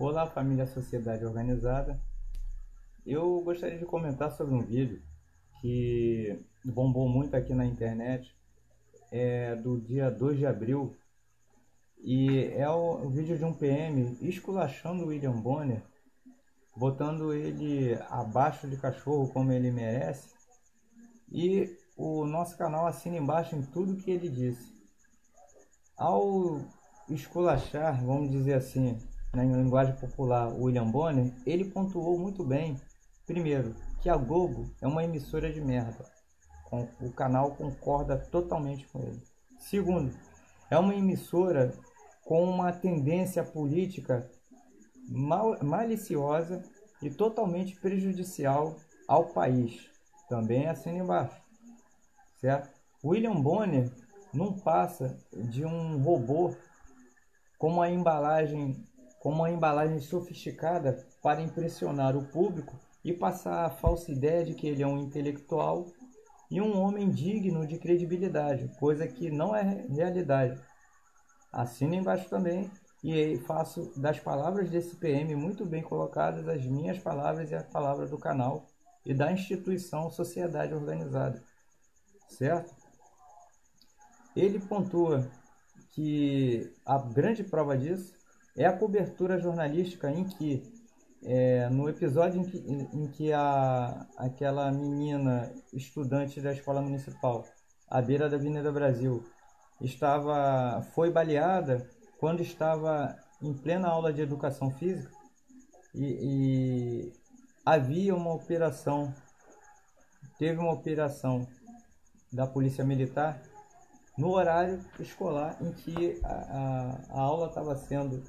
Olá, família Sociedade Organizada. Eu gostaria de comentar sobre um vídeo que bombou muito aqui na internet, do dia 2 de abril, e é o vídeo de um PM esculachando o William Bonner, botando ele abaixo de cachorro como ele merece, e o nosso canal assina embaixo em tudo que ele disse. Ao esculachar, vamos dizer assim, na linguagem popular, o William Bonner, ele pontuou muito bem, primeiro, que a Globo é uma emissora de merda. O canal concorda totalmente com ele. Segundo, é uma emissora com uma tendência política maliciosa e totalmente prejudicial ao país. Também assina embaixo, certo? William Bonner não passa de um robô com uma embalagem sofisticada para impressionar o público e passar a falsa ideia de que ele é um intelectual e um homem digno de credibilidade, coisa que não é realidade. Assino embaixo também e faço das palavras desse PM muito bem colocadas as minhas palavras e a palavra do canal e da instituição Sociedade Organizada, certo? Ele pontua que a grande prova disso é a cobertura jornalística em que, no episódio em que aquela menina estudante da escola municipal, à beira da Avenida Brasil, foi baleada quando estava em plena aula de educação física e havia uma operação, teve uma operação da Polícia Militar no horário escolar em que a aula estava sendo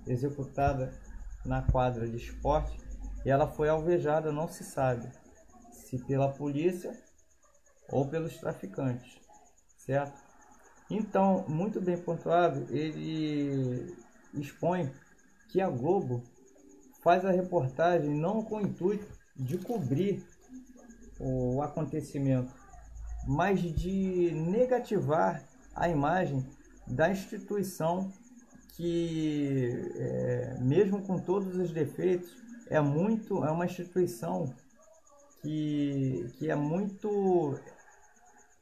executada na quadra de esporte e ela foi alvejada, não se sabe se pela polícia ou pelos traficantes, certo? Então, muito bem pontuado, ele expõe que a Globo faz a reportagem não com o intuito de cobrir o acontecimento, mas de negativar a imagem da instituição que, mesmo com todos os defeitos, é uma instituição que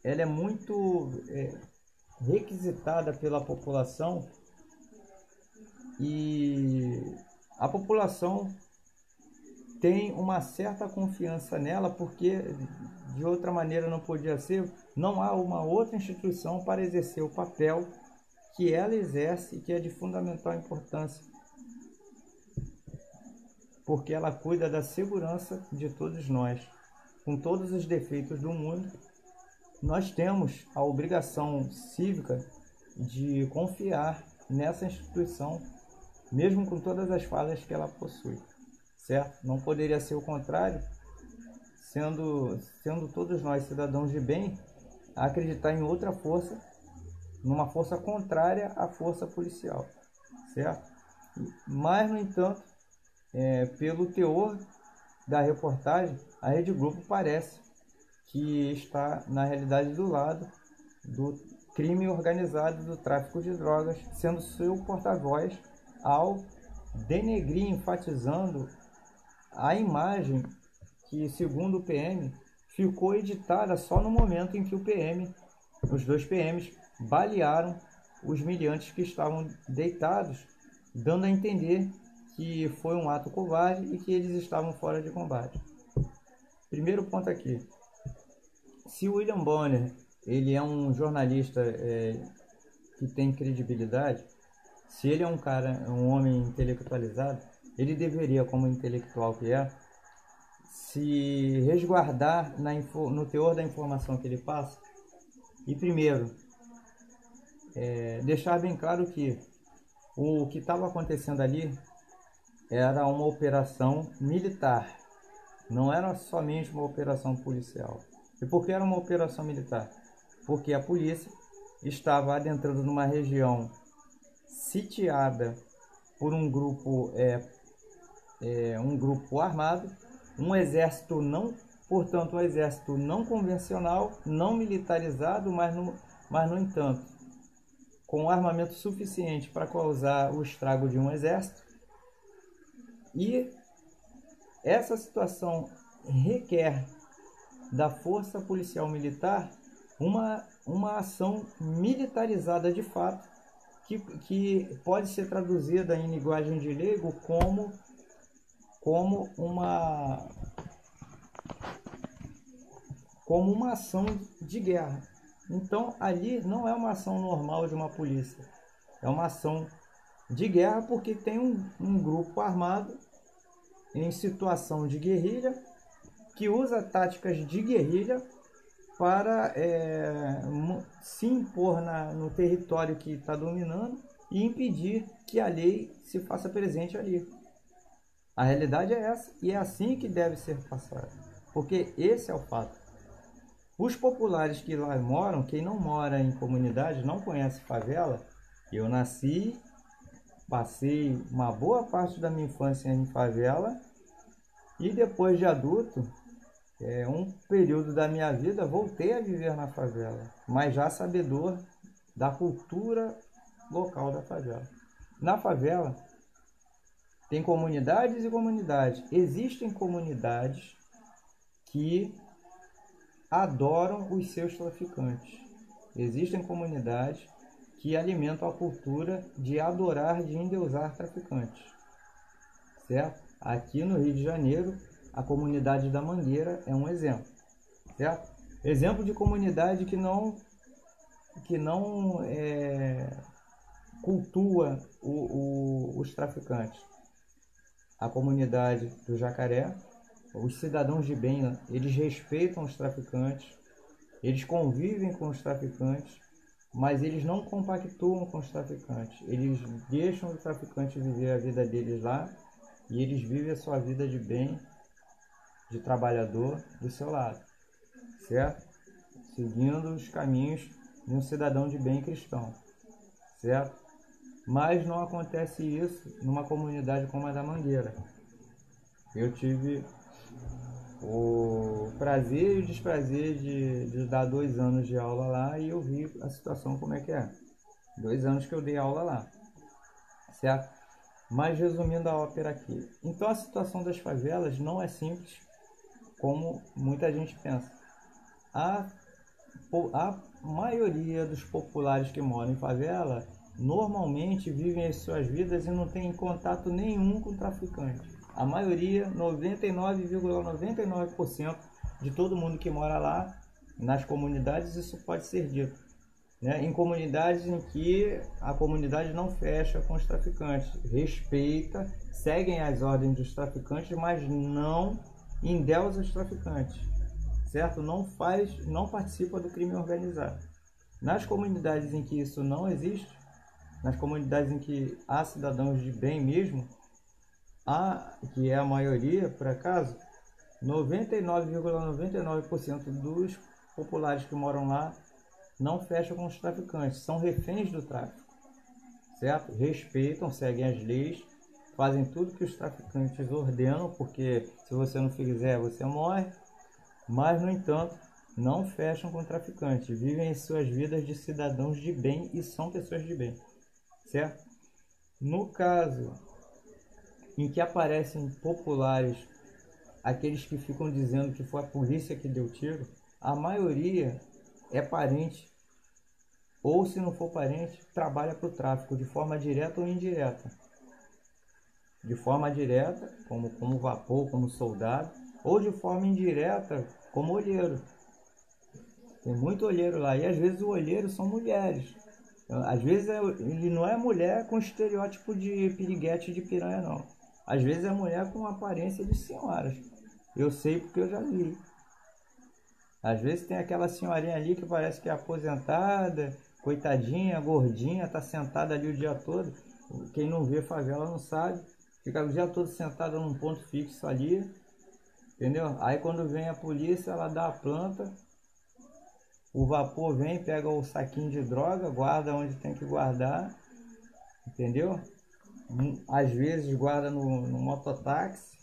ela é muito requisitada pela população e a população tem uma certa confiança nela porque de outra maneira não podia ser, não há uma outra instituição para exercer o papel que ela exerce e que é de fundamental importância, porque ela cuida da segurança de todos nós. Com todos os defeitos do mundo, nós temos a obrigação cívica de confiar nessa instituição, mesmo com todas as falhas que ela possui, certo? Não poderia ser o contrário, sendo todos nós cidadãos de bem, a acreditar em outra força, numa força contrária à força policial, certo? Mas, no entanto, pelo teor da reportagem, a Rede Globo parece que está, na realidade, do lado do crime organizado do tráfico de drogas, sendo seu porta-voz ao denegrir, enfatizando a imagem que, segundo o PM, ficou editada só no momento em que os dois PMs, balearam os miliantes que estavam deitados, dando a entender que foi um ato covarde e que eles estavam fora de combate. Primeiro ponto aqui. Se o William Bonner ele é um jornalista que tem credibilidade, se ele é um homem intelectualizado, ele deveria, como intelectual que é, se resguardar no teor da informação que ele passa e, primeiro, deixar bem claro que o que estava acontecendo ali era uma operação militar, não era somente uma operação policial. E por que era uma operação militar? Porque a polícia estava adentrando numa região sitiada por um grupo armado, portanto, um exército não convencional, não militarizado, mas no entanto, com armamento suficiente para causar o estrago de um exército, E essa situação requer da força policial militar uma ação militarizada de fato, que pode ser traduzida em linguagem de leigo como uma ação de guerra. Então, ali não é uma ação normal de uma polícia, é uma ação de guerra, porque tem um grupo armado em situação de guerrilha que usa táticas de guerrilha para se impor no território que está dominando e impedir que a lei se faça presente ali. A realidade é essa, e é assim que deve ser passada, porque esse é o fato. Os populares que lá moram, quem não mora em comunidade, não conhece favela. Eu nasci, passei uma boa parte da minha infância em favela e depois de adulto, um período da minha vida, voltei a viver na favela, mas já sabedor da cultura local da favela. Na favela tem comunidades e comunidades. Existem comunidades que adoram os seus traficantes. Existem comunidades que alimentam a cultura de adorar, de endeusar traficantes. Certo? Aqui no Rio de Janeiro, a comunidade da Mangueira é um exemplo. Certo? Exemplo de comunidade que não cultua os traficantes. A comunidade do Jacaré, os cidadãos de bem, eles respeitam os traficantes, eles convivem com os traficantes, mas eles não compactuam com os traficantes. Eles deixam o traficante viver a vida deles lá e eles vivem a sua vida de bem, de trabalhador, do seu lado, certo? Seguindo os caminhos de um cidadão de bem cristão, certo? Mas não acontece isso numa comunidade como a da Mangueira. Eu tive o prazer e o desprazer de dar 2 anos de aula lá e eu vi a situação como é que é. 2 anos que eu dei aula lá, certo? Mas resumindo a ópera aqui. Então a situação das favelas não é simples como muita gente pensa. A maioria dos populares que moram em favela normalmente vivem as suas vidas e não tem contato nenhum com traficante. A maioria, 99,99% de todo mundo que mora lá, nas comunidades, isso pode ser dito. Né? Em comunidades em que a comunidade não fecha com os traficantes, respeita, seguem as ordens dos traficantes, mas não endeusa os traficantes, certo? Não participa do crime organizado. Nas comunidades em que isso não existe, nas comunidades em que há cidadãos de bem mesmo, que é a maioria, por acaso, 99,99% dos populares que moram lá não fecham com os traficantes, são reféns do tráfico, certo? Respeitam, seguem as leis, fazem tudo que os traficantes ordenam, porque se você não fizer, você morre, mas, no entanto, não fecham com traficantes, vivem as suas vidas de cidadãos de bem e são pessoas de bem, certo? No caso em que aparecem populares, aqueles que ficam dizendo que foi a polícia que deu tiro, a maioria é parente, ou se não for parente, trabalha para o tráfico de forma direta ou indireta. De forma direta, como vapor, como soldado, ou de forma indireta, como olheiro. Tem muito olheiro lá, e às vezes os olheiros são mulheres. Às vezes ele não é mulher com estereótipo de piriguete de piranha, não. Às vezes é mulher com aparência de senhoras. Eu sei porque eu já vi. Às vezes tem aquela senhorinha ali que parece que é aposentada, coitadinha, gordinha, tá sentada ali o dia todo. Quem não vê favela não sabe. Fica o dia todo sentada num ponto fixo ali, entendeu? Aí quando vem a polícia, ela dá a planta, o vapor vem, pega o saquinho de droga, guarda onde tem que guardar, entendeu? Às vezes guarda no mototáxi.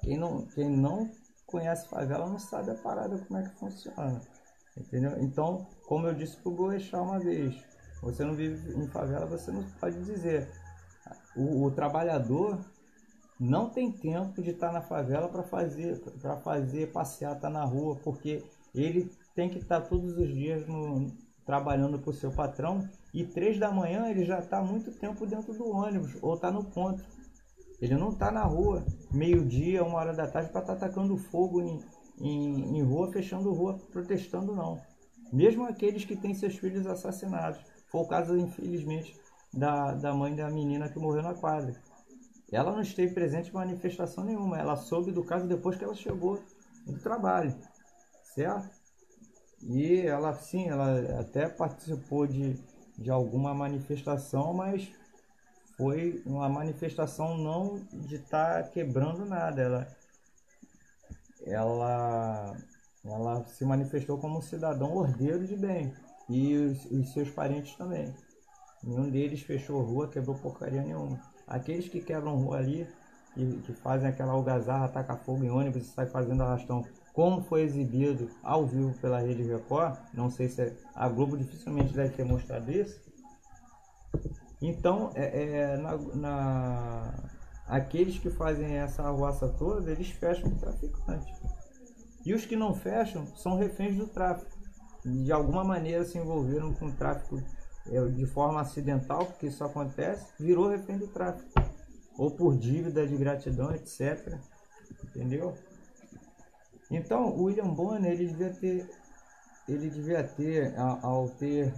Quem não conhece favela não sabe a parada como é que funciona, entendeu? Então, como eu disse pro Boechat uma vez, você não vive em favela, você não pode dizer. O trabalhador, não tem tempo de estar na favela para fazer passeata na rua, porque ele tem que estar todos os dias trabalhando para o seu patrão, e 3 da manhã ele já está muito tempo dentro do ônibus ou está no ponto. Ele não está na rua meio-dia, 1 hora da tarde para estar atacando fogo em rua, fechando rua, protestando, não. Mesmo aqueles que têm seus filhos assassinados. Foi o caso, infelizmente, da mãe da menina que morreu na quadra. Ela não esteve presente em manifestação nenhuma. Ela soube do caso depois que ela chegou do trabalho, certo? E ela, sim, ela até participou de alguma manifestação, mas foi uma manifestação não de estar quebrando nada. Ela se manifestou como um cidadão ordeiro de bem. E os seus parentes também. Nenhum deles fechou rua, quebrou porcaria nenhuma. Aqueles que quebram rua ali, que fazem aquela algazarra, atacam fogo em ônibus e saem fazendo arrastão, como foi exibido ao vivo pela Rede Record, não sei se a Globo dificilmente deve ter mostrado isso. Então, aqueles que fazem essa arruaça toda, eles fecham o traficante. E os que não fecham são reféns do tráfico. De alguma maneira se envolveram com o tráfico de forma acidental, porque isso acontece, virou refém do tráfico. Ou por dívida de gratidão, etc. Entendeu? Então, o William Bonner, ele devia ter, ao ter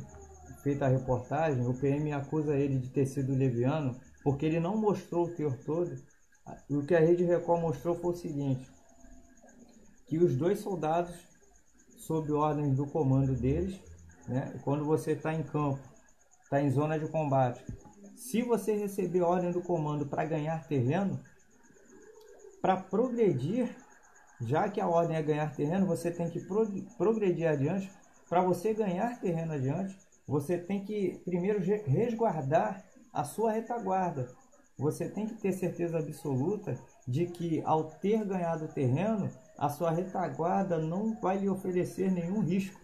feito a reportagem, o PM acusa ele de ter sido leviano, porque ele não mostrou o teor todo. O que a Rede Record mostrou foi o seguinte, que os 2 soldados, sob ordens do comando deles, né, quando você está em campo, está em zona de combate, se você receber ordem do comando para ganhar terreno, para progredir, já que a ordem é ganhar terreno, você tem que progredir adiante. Para você ganhar terreno adiante, você tem que primeiro resguardar a sua retaguarda. Você tem que ter certeza absoluta de que, ao ter ganhado o terreno, a sua retaguarda não vai lhe oferecer nenhum risco.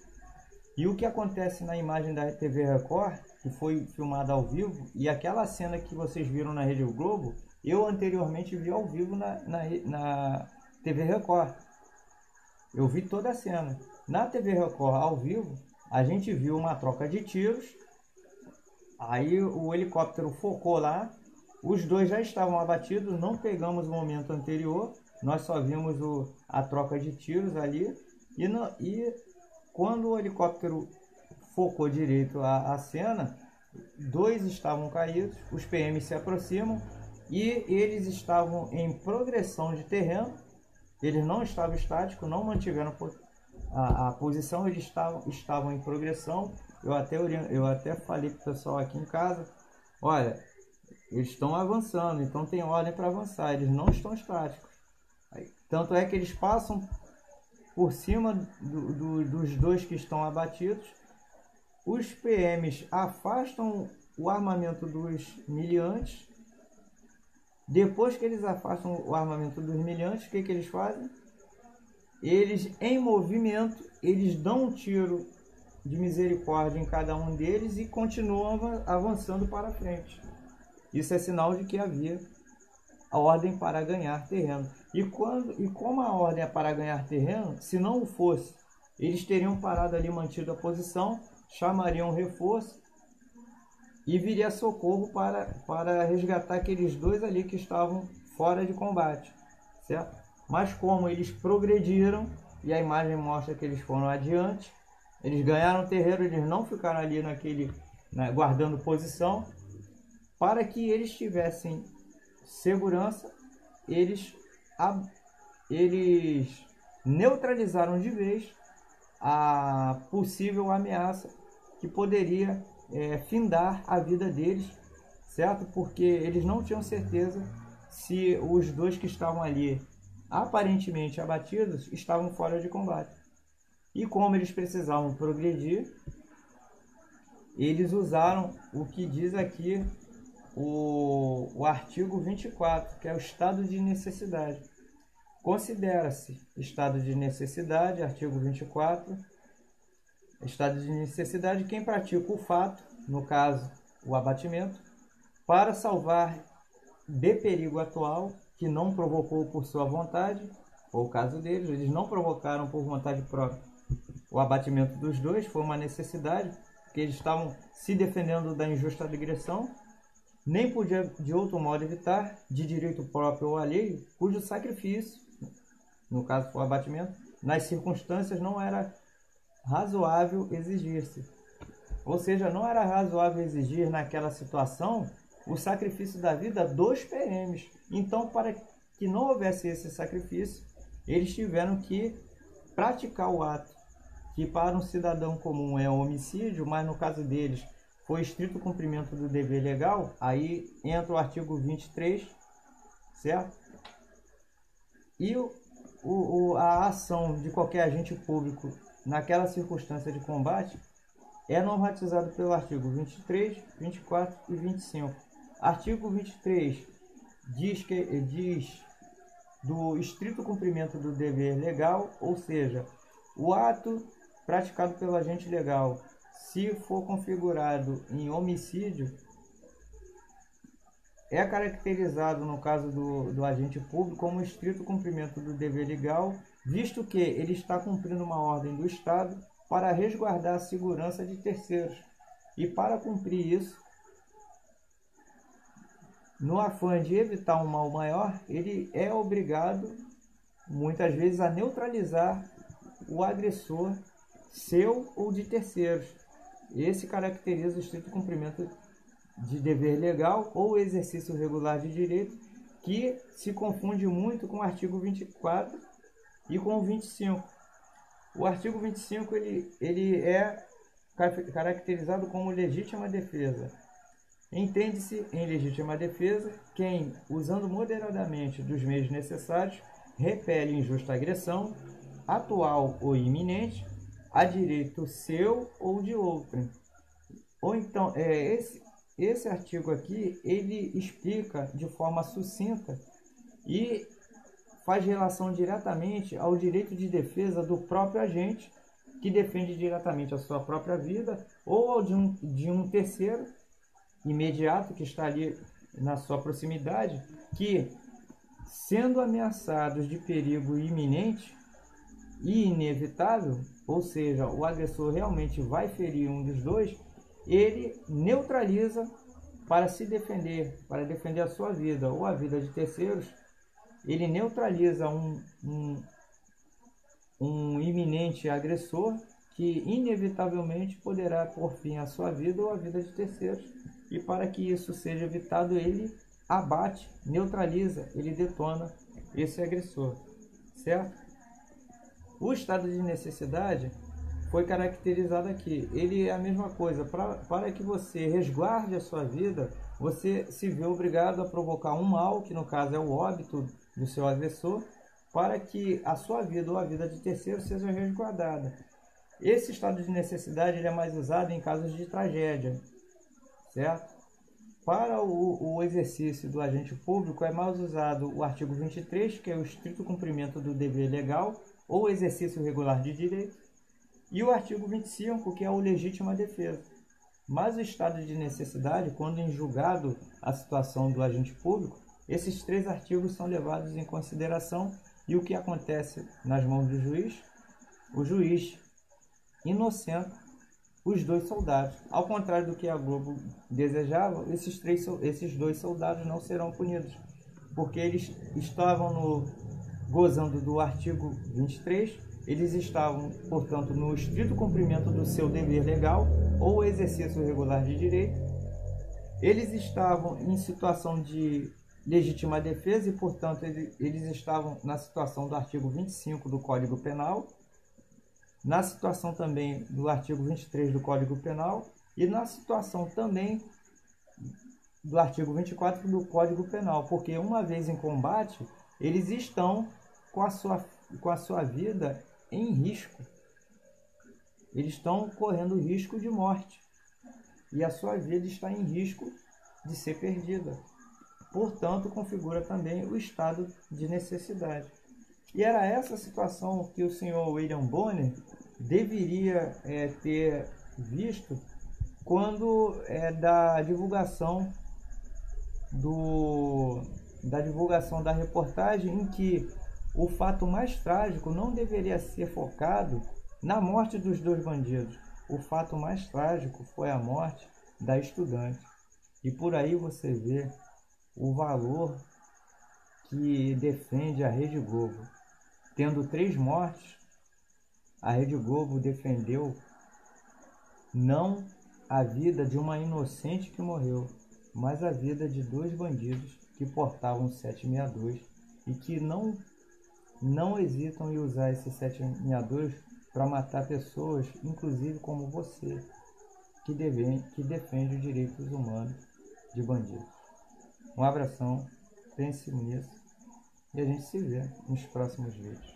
E o que acontece na imagem da TV Record, que foi filmada ao vivo, e aquela cena que vocês viram na Rede Globo, eu anteriormente vi ao vivo na TV Record. Eu vi toda a cena. Na TV Record, ao vivo, a gente viu uma troca de tiros, aí o helicóptero focou lá, os 2 já estavam abatidos, não pegamos o momento anterior, nós só vimos a troca de tiros ali, e quando o helicóptero focou direito a cena, 2 estavam caídos, os PMs se aproximam e eles estavam em progressão de terreno, eles não estavam estáticos, não mantiveram a posição, eles estavam em progressão. Eu até falei para o pessoal aqui em casa, olha, eles estão avançando, então tem ordem para avançar, eles não estão estáticos. Tanto é que eles passam por cima dos 2 que estão abatidos, os PMs afastam o armamento dos miliantes. Depois que eles afastam o armamento dos miliantes, o que eles fazem? Eles, em movimento, eles dão um tiro de misericórdia em cada um deles e continuam avançando para frente. Isso é sinal de que havia a ordem para ganhar terreno. E como a ordem é para ganhar terreno, se não o fosse, eles teriam parado ali, mantido a posição, chamariam reforço e viria socorro para resgatar aqueles 2 ali que estavam fora de combate, certo? Mas como eles progrediram, e a imagem mostra que eles foram adiante, eles ganharam terreno, eles não ficaram ali guardando posição, para que eles tivessem segurança, eles neutralizaram de vez a possível ameaça que poderia findar a vida deles, certo? Porque eles não tinham certeza se os 2 que estavam ali aparentemente abatidos estavam fora de combate. E como eles precisavam progredir, eles usaram o que diz aqui o artigo 24, que é o estado de necessidade. Considera-se estado de necessidade, artigo 24, estado de necessidade quem pratica o fato, no caso o abatimento, para salvar de perigo atual que não provocou por sua vontade, foi o caso deles, eles não provocaram por vontade própria. O abatimento dos dois foi uma necessidade, porque eles estavam se defendendo da injusta agressão, nem podia de outro modo evitar, de direito próprio ou alheio, cujo sacrifício, no caso foi o abatimento, nas circunstâncias não era razoável exigir-se. Ou seja, não era razoável exigir naquela situação o sacrifício da vida dos PMs. Então, para que não houvesse esse sacrifício, eles tiveram que praticar o ato, que para um cidadão comum é homicídio, mas no caso deles foi estrito cumprimento do dever legal. Aí entra o artigo 23, certo? E a ação de qualquer agente público naquela circunstância de combate é normatizado pelo artigo 23, 24 e 25. Artigo 23 diz do estrito cumprimento do dever legal, ou seja, o ato praticado pelo agente legal, se for configurado em homicídio, é caracterizado, no caso do agente público, como estrito cumprimento do dever legal, visto que ele está cumprindo uma ordem do Estado para resguardar a segurança de terceiros. E para cumprir isso, no afã de evitar um mal maior, ele é obrigado, muitas vezes, a neutralizar o agressor seu ou de terceiros. Esse caracteriza o estrito cumprimento de dever legal ou exercício regular de direito, que se confunde muito com o artigo 24 e com o 25. O artigo 25 ele é caracterizado como legítima defesa. Entende-se em legítima defesa quem, usando moderadamente dos meios necessários, repele injusta agressão, atual ou iminente, a direito seu ou de outrem. Ou então, esse artigo aqui, ele explica de forma sucinta e faz relação diretamente ao direito de defesa do próprio agente, que defende diretamente a sua própria vida, ou ao de um terceiro imediato que está ali na sua proximidade, que, sendo ameaçados de perigo iminente e inevitável, ou seja, o agressor realmente vai ferir um dos dois, ele neutraliza para se defender, para defender a sua vida ou a vida de terceiros. Ele neutraliza um iminente agressor que inevitavelmente poderá pôr fim à sua vida ou à vida de terceiros. E para que isso seja evitado, ele abate, neutraliza, ele detona esse agressor, certo? O estado de necessidade foi caracterizado aqui. Ele é a mesma coisa. Para que você resguarde a sua vida, você se vê obrigado a provocar um mal, que no caso é o óbito do seu agressor, para que a sua vida ou a vida de terceiro seja resguardada. Esse estado de necessidade ele é mais usado em casos de tragédia, certo? Para o exercício do agente público é mais usado o artigo 23, que é o estrito cumprimento do dever legal ou exercício regular de direito, e o artigo 25, que é o legítima defesa. Mas o estado de necessidade, quando em julgado a situação do agente público, esses três artigos são levados em consideração. E o que acontece nas mãos do juiz? O juiz inocenta os dois soldados. Ao contrário do que a Globo desejava, esses dois soldados não serão punidos, porque eles estavam gozando do artigo 23, eles estavam, portanto, no estrito cumprimento do seu dever legal ou exercício regular de direito. Eles estavam em situação de legítima defesa e, portanto, eles estavam na situação do artigo 25 do Código Penal, na situação também do artigo 23 do Código Penal e na situação também do artigo 24 do Código Penal, porque uma vez em combate, eles estão com a sua vida em risco. Eles estão correndo risco de morte e a sua vida está em risco de ser perdida. Portanto, configura também o estado de necessidade. E era essa situação que o senhor William Bonner deveria ter visto quando da divulgação da divulgação da reportagem, em que o fato mais trágico não deveria ser focado na morte dos dois bandidos. O fato mais trágico foi a morte da estudante. E por aí você vê o valor que defende a Rede Globo. Tendo 3 mortes, a Rede Globo defendeu não a vida de uma inocente que morreu, mas a vida de 2 bandidos que portavam 762 e que não hesitam em usar esses 762 para matar pessoas, inclusive como você, que defende os direitos humanos de bandidos. Um abração, pense nisso e a gente se vê nos próximos vídeos.